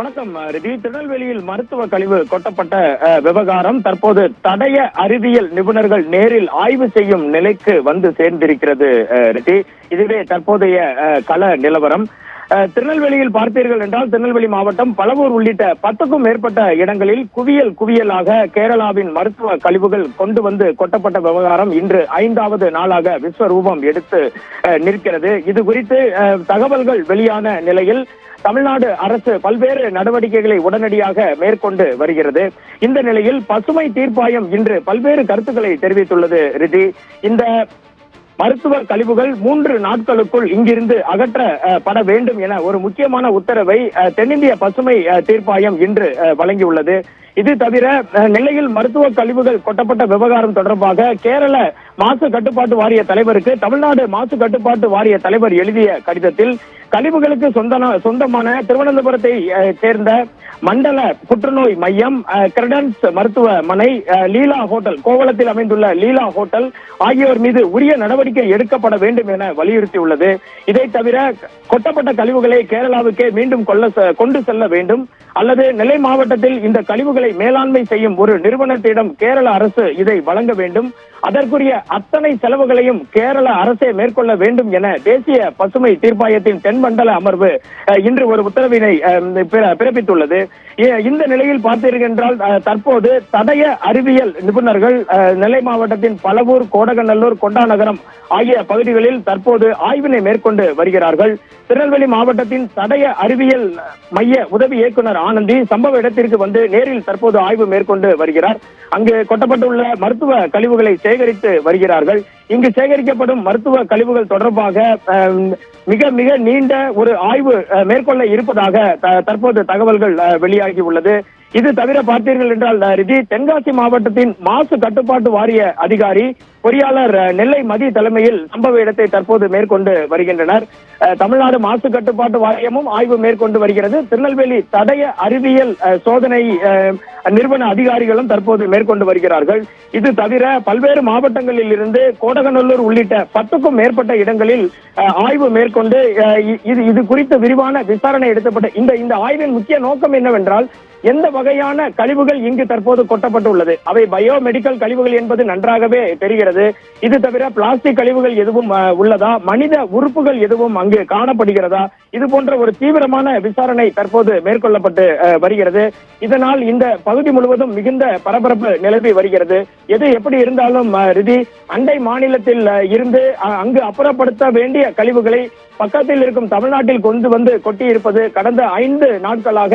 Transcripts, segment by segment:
வணக்கம் ரிதி. திருநெல்வேலியில் மருத்துவ கழிவு கொட்டப்பட்ட விவகாரம் தற்போது தடய அறிவியல் நிபுணர்கள் நேரில் ஆய்வு செய்யும் நிலைக்கு வந்து சேர்ந்திருக்கிறது ரிதி. இதுவே தற்போதைய கள நிலவரம். திருநெல்வேலியில் பார்த்தீர்கள் என்றால் திருநெல்வேலி மாவட்டம் பலவூர் உள்ளிட்ட 10க்கும் மேற்பட்ட இடங்களில் குவியலாக கேரளாவின் மருத்துவ கழிவுகள் கொண்டு வந்து கொட்டப்பட்ட விவகாரம் இன்று 5வது நாளாக விஸ்வரூபம் எடுத்து நிற்கிறது. இது குறித்து தகவல்கள் வெளியான நிலையில் தமிழ்நாடு அரசு பல்வேறு நடவடிக்கைகளை உடனடியாக மேற்கொண்டு வருகிறது. இந்த நிலையில் பசுமை தீர்ப்பாயம் இன்று பல்வேறு கருத்துக்களை தெரிவித்துள்ளது ரிதி. இந்த மருத்துவ கழிவுகள் 3 நாட்களுக்குள் இங்கிருந்து அகற்றப்பட வேண்டும் என ஒரு முக்கியமான உத்தரவை தென்னிந்திய பசுமை தீர்ப்பாயம் இன்று வழங்கியுள்ளது. இது தவிர நெல்லையில் மருத்துவ கழிவுகள் கொட்டப்பட்ட விவகாரம் தொடர்பாக கேரள மாசு கட்டுப்பாட்டு வாரிய தலைவருக்கு தமிழ்நாடு மாசு கட்டுப்பாட்டு வாரிய தலைவர் எழுதிய கடிதத்தில் கழிவுகளுக்கு சொந்தமான திருவனந்தபுரத்தை சேர்ந்த மண்டல புற்றுநோய் மையம், கிரெடன்ஸ் மருத்துவமனை, லீலா ஹோட்டல், கோவளத்தில் அமைந்துள்ள லீலா ஹோட்டல் ஆகியோர் மீது உரிய நடவடிக்கை எடுக்கப்பட வேண்டும் என வலியுறுத்தியுள்ளது. இதை தவிர கொட்டப்பட்ட கழிவுகளை கேரளாவுக்கே மீண்டும் கொண்டு செல்ல வேண்டும் அல்லது நெல்லை மாவட்டத்தில் இந்த கழிவுகளை மேலாண்மை செய்யும் ஒரு நிறுவனத்திடம் கேரள அரசு இதை வழங்க வேண்டும். அதற்குரிய அத்தனை செலவுகளையும் கேரள அரசே மேற்கொள்ள வேண்டும் என தேசிய பசுமை தீர்ப்பாயத்தின் தென்மண்டல அமர்வு இன்று ஒரு உத்தரவினை பிறப்பித்துள்ளது. இந்த நிலையில் பார்த்தீர்கள் என்றால் தற்போது தடய அறிவியல் நிபுணர்கள் நெல்லை மாவட்டத்தின் பலவூர், கோடகநல்லூர், கொண்டாநகரம் ஆகிய பகுதிகளில் தற்போது ஆய்வினை மேற்கொண்டு வருகிறார்கள். திருநெல்வேலி மாவட்டத்தின் தடய அறிவியல் மைய உதவி இயக்குனர் ஆனந்தி சம்பவ இடத்திற்கு வந்து நேரில் தற்போது ஆய்வு மேற்கொண்டு வருகிறார். அங்கு கொட்டப்பட்டுள்ள மருத்துவ கழிவுகளை சேகரித்து வருகிறார்கள். இங்கு சேகரிக்கப்படும் மருத்துவ கழிவுகள் தொடர்பாக மிக நீண்ட ஒரு ஆய்வு மேற்கொள்ள இருப்பதாக தற்போது தகவல்கள் வெளியாகி உள்ளது. இது தவிர பார்த்தீர்கள் என்றால் ரிதி, தென்காசி மாவட்டத்தின் மாசு கட்டுப்பாட்டு வாரிய அதிகாரி பொறியாளர் நெல்லை மதி தலைமையில் சம்பவ இடத்தை தற்போது மேற்கொண்டு வருகின்றனர். தமிழ்நாடு மாசு கட்டுப்பாட்டு வாரியமும் ஆய்வு மேற்கொண்டு வருகிறது. திருநெல்வேலி தடய அறிவியல் சோதனை நிறுவன அதிகாரிகளும் தற்போது மேற்கொண்டு வருகிறார்கள். இது தவிர பல்வேறு மாவட்டங்களில் இருந்து கோடகநல்லூர் உள்ளிட்ட 10க்கும் மேற்பட்ட இடங்களில் ஆய்வு மேற்கொண்டு இது குறித்து விரிவான விசாரணை எடுக்கப்பட்ட இந்த ஆய்வின் முக்கிய நோக்கம் என்னவென்றால் எந்த வகையான கழிவுகள் இங்கு தற்போது கொட்டப்பட்டுள்ளது, அவை பயோமெடிக்கல் கழிவுகள் என்பது நன்றாகவே தெரிகிறது. இது தவிர பிளாஸ்டிக் கழிவுகள் எதுவும் உள்ளதா, மனித உறுப்புகள் எதுவும் அங்கு காணப்படுகிறதா, இது போன்ற ஒரு தீவிரமான விசாரணை தற்போது மேற்கொள்ளப்பட்டு வருகிறது. இதனால் இந்த பகுதி முழுவதும் மிகுந்த பரபரப்பு நிலவி வருகிறது. எது எப்படி இருந்தாலும் ரிதி, அண்டை மாநிலத்தில் இருந்து அங்கு அப்புறப்படுத்த வேண்டிய கழிவுகளை பக்கத்தில் இருக்கும் தமிழ்நாட்டில் கொண்டு வந்து கொட்டி இருப்பது கடந்த 5 நாட்களாக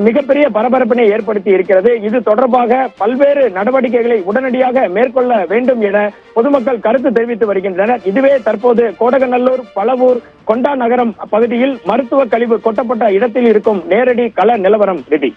மிகப்பெரிய பரபரப்பினை ஏற்படுத்தி இருக்கிறது. இது தொடர்பாக பல்வேறு நடவடிக்கைகளை உடனடியாக மேற்கொள்ள வேண்டும் என பொதுமக்கள் கருத்து தெரிவித்து வருகின்றனர். இதுவே தற்போது கோடகநல்லூர், பலவூர், கொண்டா நகரம் பகுதியில் மருத்துவ கழிவு கொட்டப்பட்ட இடத்தில் இருக்கும் நேரடி கள நிலவரம் ரிதி.